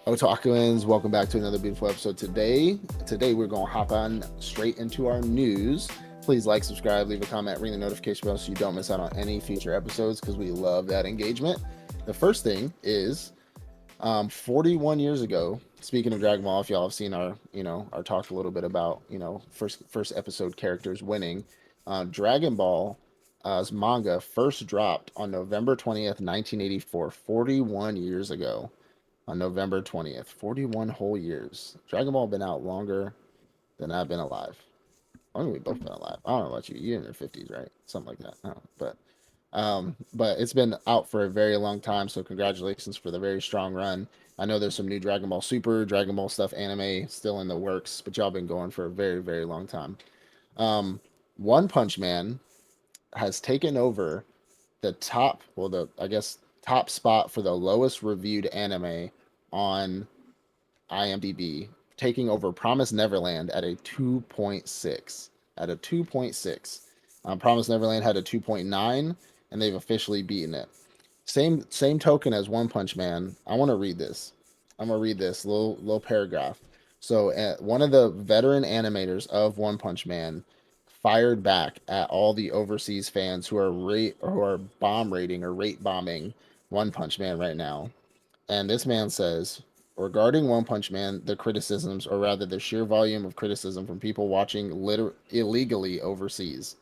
Otakuans, welcome back to another beautiful episode Today we're gonna hop on straight into our news. Please like, subscribe, leave a comment, ring the notification bell so you don't miss out on any future episodes because we love that engagement. The first thing is 41 years ago. Speaking of Dragon Ball, if y'all have seen our talk a little bit about first episode characters winning, Dragon Ball manga first dropped on November 20th, 1984, 41 years ago on November 20th. 41 whole years. Dragon Ball been out longer than I've been alive. I think we both been alive. I don't know about you. You're in your 50s, right? Something like that. I don't know. But it's been out for a very long time. So congratulations for the very strong run. I know there's some new Dragon Ball Super, Dragon Ball stuff, anime still in the works, but y'all been going for a very, very long time. Um, One Punch Man has taken over the top, well, the I guess top spot for the lowest reviewed anime on IMDb, taking over Promise Neverland at a 2.6. At a 2.6. Promise Neverland had a 2.9, and they've officially beaten it. Same token as One Punch Man. I want to read this. I'm gonna read this little paragraph. So, one of the veteran animators of One Punch Man fired back at all the overseas fans who are bomb rating or rate bombing One Punch Man right now. And this man says, regarding One Punch Man, the criticisms, or rather the sheer volume of criticism from people watching illegally overseas,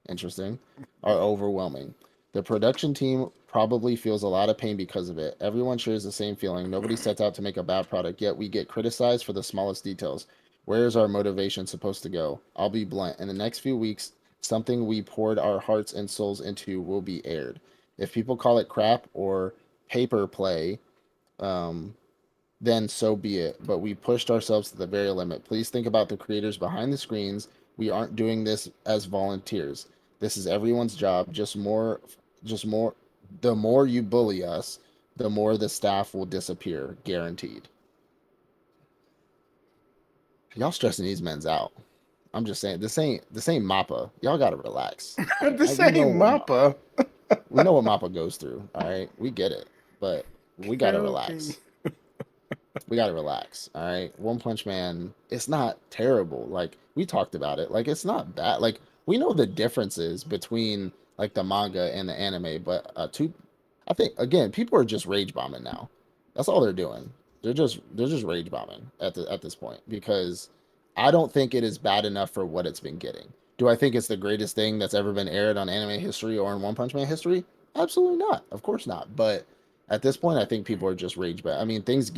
interesting, are overwhelming. The production team probably feels a lot of pain because of it. Everyone shares the same feeling. Nobody sets out to make a bad product, yet we get criticized for the smallest details. Where is our motivation supposed to go? I'll be blunt. In the next few weeks, something we poured our hearts and souls into will be aired. If people call it crap or paper play, um, then so be it. But we pushed ourselves to the very limit. Please think about the creators behind the screens. We aren't doing this as volunteers. This is everyone's job. Just more. The more you bully us, the more the staff will disappear, guaranteed. Y'all stressing these men's out. I'm just saying, this ain't Mappa. Y'all gotta relax. The We know same what Mappa. Mappa goes through. All right, we get it, but we gotta Okay. relax. We gotta relax. All right. One Punch Man, it's not terrible. Like we talked about it. Like it's not bad. Like we know the differences between like the manga and the anime, but I think again, people are just rage bombing now. That's all they're doing. They're just rage bombing at this point because I don't think it is bad enough for what it's been getting. Do I think it's the greatest thing that's ever been aired on anime history or in One Punch Man history? Absolutely not. Of course not. But at this point, I think people are just rage bait. I mean, things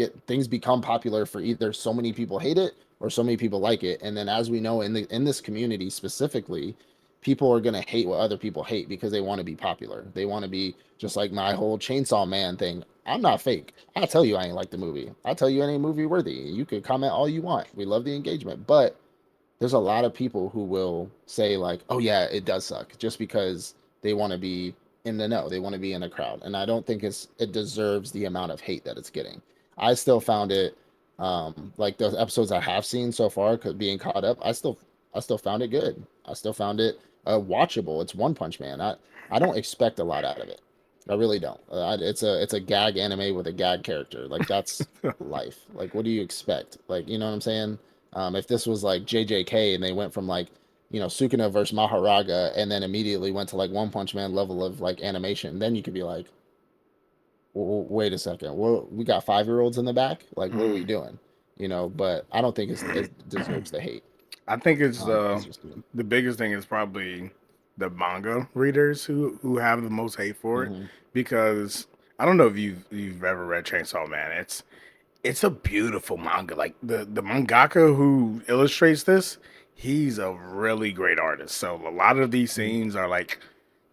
become popular for either so many people hate it or so many people like it, and then as we know in this community specifically, people are gonna hate what other people hate because they want to be popular. They want to be just like my whole Chainsaw Man thing. I'm not fake. I'll tell you I ain't like the movie. I'll tell you it ain't movie worthy. You could comment all you want. We love the engagement, but there's a lot of people who will say like, "Oh yeah, it does suck," just because they want to be in the know. They want to be in the crowd, and I don't think it deserves the amount of hate that it's getting. I still found it like the episodes I have seen so far, being caught up. I still found it good. I still found it watchable. It's One Punch Man. I don't expect a lot out of it. I really don't. It's a gag anime with a gag character. Like that's life. Like what do you expect? Like you know what I'm saying? If this was like JJK and they went from like, Sukuna versus Maharaga and then immediately went to like One Punch Man level of like animation, then you could be like, wait a second, we got 5-year-olds in the back. Like, what are we Mm. doing? But I don't think it deserves the hate. I think it's It's just the biggest thing is probably the manga readers who have the most hate for it mm-hmm, because I don't know if you've ever read Chainsaw Man. It's a beautiful manga. Like the mangaka who illustrates this, he's a really great artist. So a lot of these scenes are like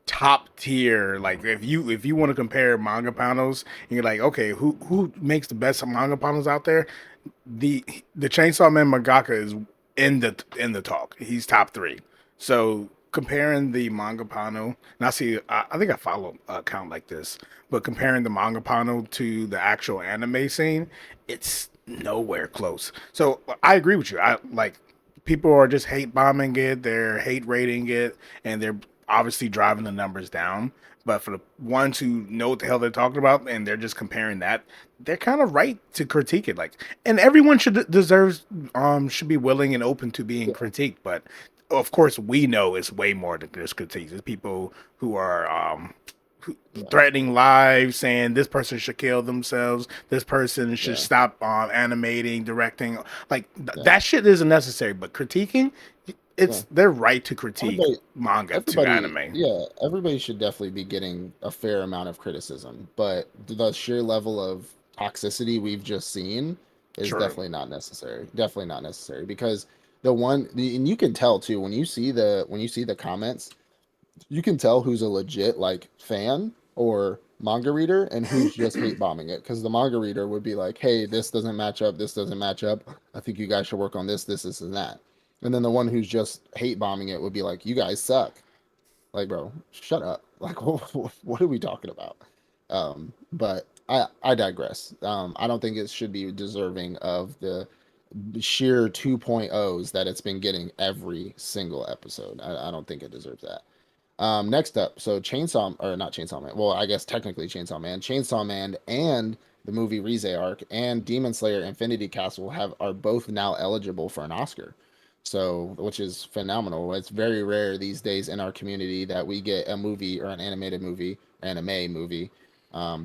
top tier. Like if you want to compare manga panels, and you're like, okay, who makes the best manga panels out there? The the Chainsaw Man mangaka is in the talk. He's top three. So comparing the manga panel, and I think I follow a account like this, but comparing the manga panel to the actual anime scene, it's nowhere close. So I agree with you. I like people are just hate bombing it, they're hate rating it, and they're obviously driving the numbers down. But for the ones who know what the hell they're talking about and they're just comparing that, they're kind of right to critique it. Like, and everyone should be willing and open to being Yeah, critiqued. But of course, we know it's way more than just critiques. It's people who are yeah, threatening lives, saying this person should kill themselves, this person should yeah, stop animating, directing. Like yeah, that shit isn't necessary. But critiquing, yeah. it's their right to critique Everybody, manga to everybody, anime. yeah, everybody should definitely be getting a fair amount of criticism, but the sheer level of toxicity we've just seen is True. definitely not necessary. Definitely not necessary because and you can tell too when you see the comments, you can tell who's a legit like fan or manga reader and who's just hate bombing it because the manga reader would be like, hey, this doesn't match up, this doesn't match up, I think you guys should work on this and that. And then the one who's just hate bombing it would be like, you guys suck. Like, bro, shut up. Like, what are we talking about? But I digress. I don't think it should be deserving of the sheer 2.0s that it's been getting every single episode. I don't think it deserves that. Next up, so Chainsaw, or not Chainsaw Man. Well, I guess technically Chainsaw Man, and the movie Reze Arc and Demon Slayer Infinity Castle are both now eligible for an Oscar. So, which is phenomenal. It's very rare these days in our community that we get a movie or an animated movie, anime movie,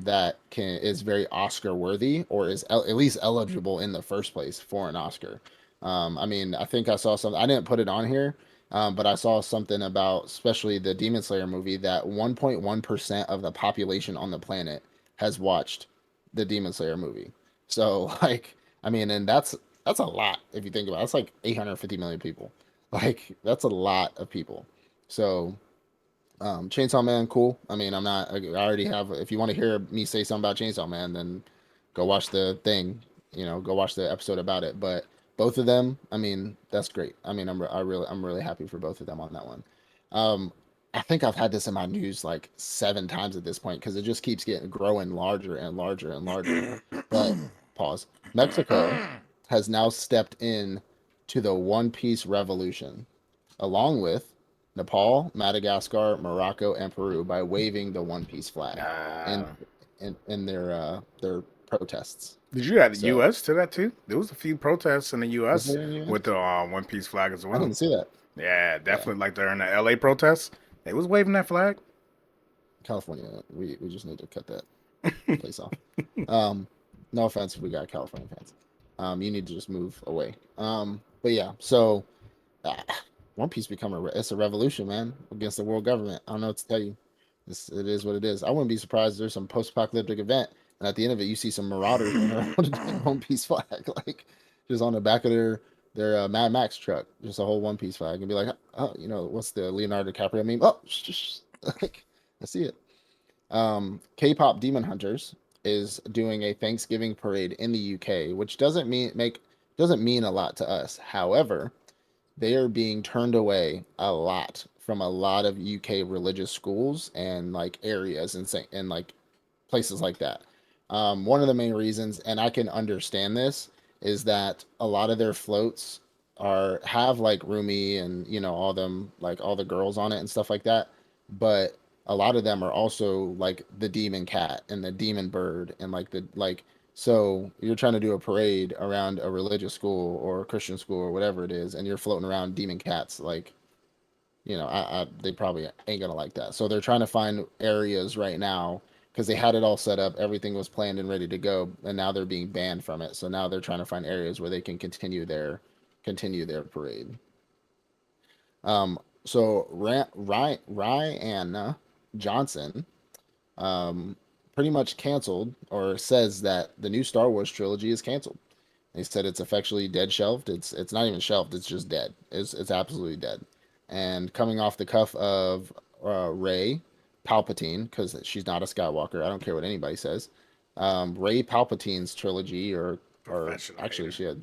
that can is very Oscar worthy or is at least eligible in the first place for an Oscar. I mean, I think I saw something. I didn't put it on here, but I saw something about, especially the Demon Slayer movie, that 1.1% of the population on the planet has watched the Demon Slayer movie. So, like, I mean, and that's a lot if you think about it. That's like 850 million people. Like, that's a lot of people. So, Chainsaw Man, cool. I mean, I already have. If you want to hear me say something about Chainsaw Man, then go watch the thing. Go watch the episode about it. But both of them, I mean, that's great. I mean, I'm really happy for both of them on that one. Um, I think I've had this in my news like 7 times at this point because it just keeps getting growing larger and larger and larger. But pause. Mexico has now stepped in to the One Piece revolution, along with Nepal, Madagascar, Morocco, and Peru by waving the One Piece flag in Uh, in their protests. did you add the So U.S. to that too? There was a few protests in the was U.S. there in the with US? the One Piece flag as I well. didn't see that. Yeah, Yeah, definitely. Like during the L.A. protests, they was waving that flag. California. We just need to cut that place off. No offense if we got California fans. You need to just move away. But yeah, so uh, One Piece it's a revolution, man, against the world government. I don't know what to tell you. It is what it is. I wouldn't be surprised if there's some post-apocalyptic event, and at the end of it, you see some marauders running around with a One Piece flag, like just on the back of their Mad Max truck, just a whole One Piece flag, and be like, oh, what's the Leonardo DiCaprio meme? Oh, like I see it. K-pop Demon Hunters is doing a Thanksgiving parade in the UK, which doesn't mean a lot to us. However, they are being turned away a lot from a lot of UK religious schools and like areas and like places like that. One of the main reasons, and I can understand this, is that a lot of their floats have like Rumi and all them like all the girls on it and stuff like that, but a lot of them are also like the demon cat and the demon bird and so you're trying to do a parade around a religious school or a Christian school or whatever it is, and you're floating around demon cats. Like, they probably ain't gonna like that. So they're trying to find areas right now because they had it all set up, everything was planned and ready to go, and now they're being banned from it. So now they're trying to find areas where they can continue their parade. So Ryan Johnson um, pretty much canceled or says that the new Star Wars trilogy is canceled. They said it's effectually dead shelved. It's not even shelved. It's just dead. It's absolutely dead. And coming off the cuff of Rey Palpatine, because she's not a Skywalker. I don't care what anybody says. Rey Palpatine's trilogy, or Professional actually hater. she had,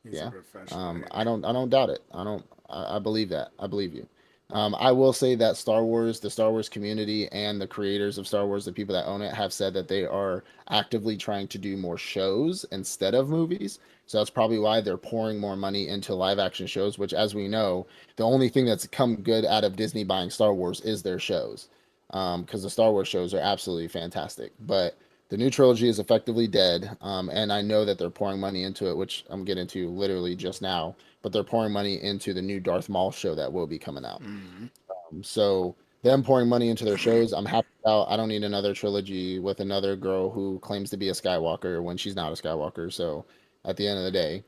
He's a yeah. professional I hater. don't doubt it. I don't. I believe that. I believe you. I will say that Star Wars, the Star Wars community, and the creators of Star Wars, the people that own it, have said that they are actively trying to do more shows instead of movies. So that's probably why they're pouring more money into live action shows, which, as we know, the only thing that's come good out of Disney buying Star Wars is their shows. Because the Star Wars shows are absolutely fantastic. But the new trilogy is effectively dead. And I know that they're pouring money into it, which I'm getting to literally just now, but they're pouring money into the new Darth Maul show that will be coming out. Mhm. So them pouring money into their shows, I'm happy about. I don't need another trilogy with another girl who claims to be a Skywalker when she's not a Skywalker. So at the end of the day,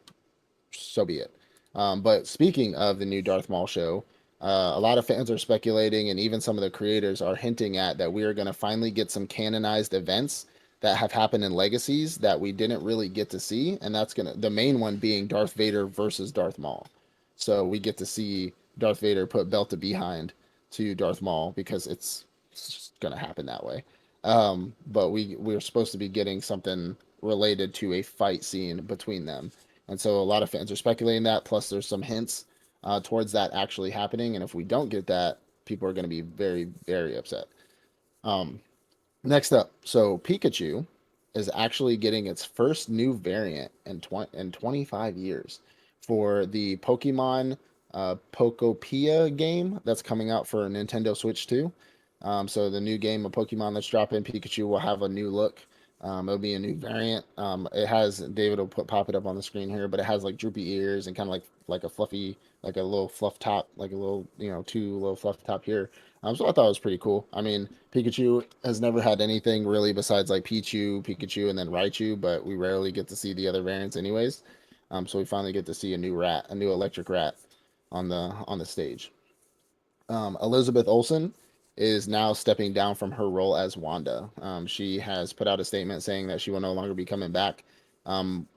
so be it. But speaking of the new Darth Maul show, a lot of fans are speculating, and even some of the creators are hinting at that we are going to finally get some canonized events that have happened in Legacies that we didn't really get to see, and that's gonna the main one being Darth Vader versus Darth Maul. So we get to see Darth Vader put belt to behind to Darth Maul because it's just gonna happen that way. But we're supposed to be getting something related to a fight scene between them, and so a lot of fans are speculating that. Plus, there's some hints towards that actually happening. And if we don't get that, people are going to be very, very upset. Um, Next up, so Pikachu is actually getting its first new variant in 25 years for the Pokemon Pokopia game that's coming out for Nintendo Switch 2. So the new game of Pokemon that's dropping, Pikachu will have a new look. It'll be a new variant. It has David will pop it up on the screen here, but it has like droopy ears and kind of like a fluffy, like a little fluff top, like a little two little fluff top here. So I thought it was pretty cool. I mean, Pikachu has never had anything really besides like Pikachu, and then Raichu, but we rarely get to see the other variants anyways. So we finally get to see a new electric rat on the stage. Elizabeth Olsen is now stepping down from her role as Wanda. She has put out a statement saying that she will no longer be coming back. Um,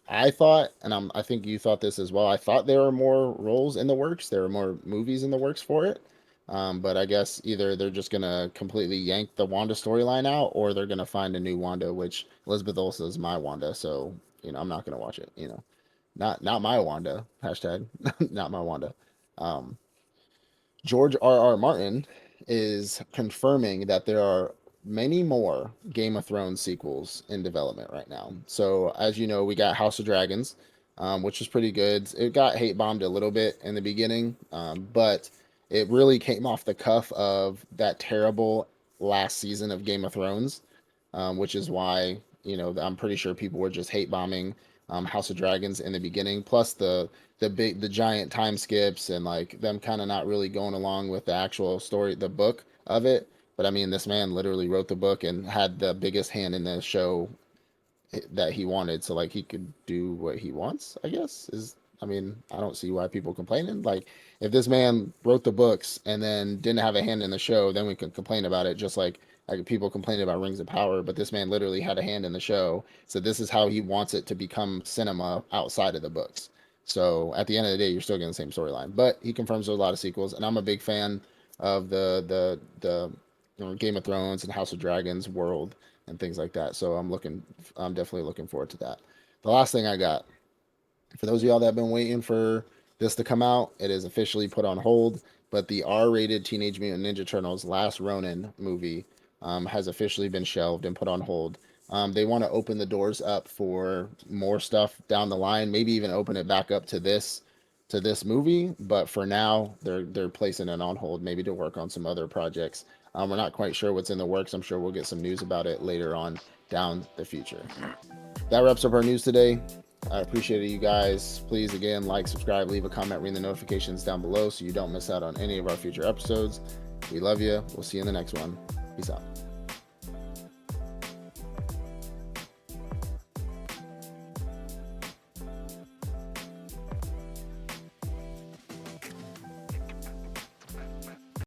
I thought, and I think you thought this as well. I thought there were more roles in the works. There were more movies in the works for it. But I guess either they're just gonna completely yank the Wanda storyline out, or they're gonna find a new Wanda. Which Elizabeth Olsen is my Wanda, so I'm not gonna watch it. Not my Wanda. Hashtag not my Wanda. Um, George R. R. Martin is confirming that there are many more Game of Thrones sequels in development right now. So, as you know, we got House of Dragons, which was pretty good. It got hate bombed a little bit in the beginning, but it really came off the cuff of that terrible last season of Game of Thrones, which is why I'm pretty sure people were just hate bombing House of Dragons in the beginning. Plus the giant time skips and like them kind of not really going along with the actual story, the book of it. But I mean, this man literally wrote the book and had the biggest hand in the show that he wanted, so like he could do what he wants, I guess. Is I mean, I don't see why people complaining. Like, if this man wrote the books and then didn't have a hand in the show, then we can complain about it, just like people complaining about Rings of Power. But this man literally had a hand in the show, so this is how he wants it to become cinema outside of the books. So at the end of the day, you're still getting the same storyline. But he confirms there's a lot of sequels, and I'm a big fan of the Game of Thrones and House of Dragons world and things like that. So I'm definitely looking forward to that. The last thing I got, for those of y'all that have been waiting for this to come out, it is officially put on hold. But the R-rated Teenage Mutant Ninja Turtles Last Ronin movie has officially been shelved and put on hold. They want to open the doors up for more stuff down the line, maybe even open it back up to this movie. But for now, they're placing it on hold, maybe to work on some other projects. We're not quite sure what's in the works. I'm sure we'll get some news about it later on down the future. That wraps up our news today. I appreciate it, you guys. Please, again, like, subscribe, leave a comment, ring the notifications down below so you don't miss out on any of our future episodes. We love you. We'll see you in the next one. Peace out.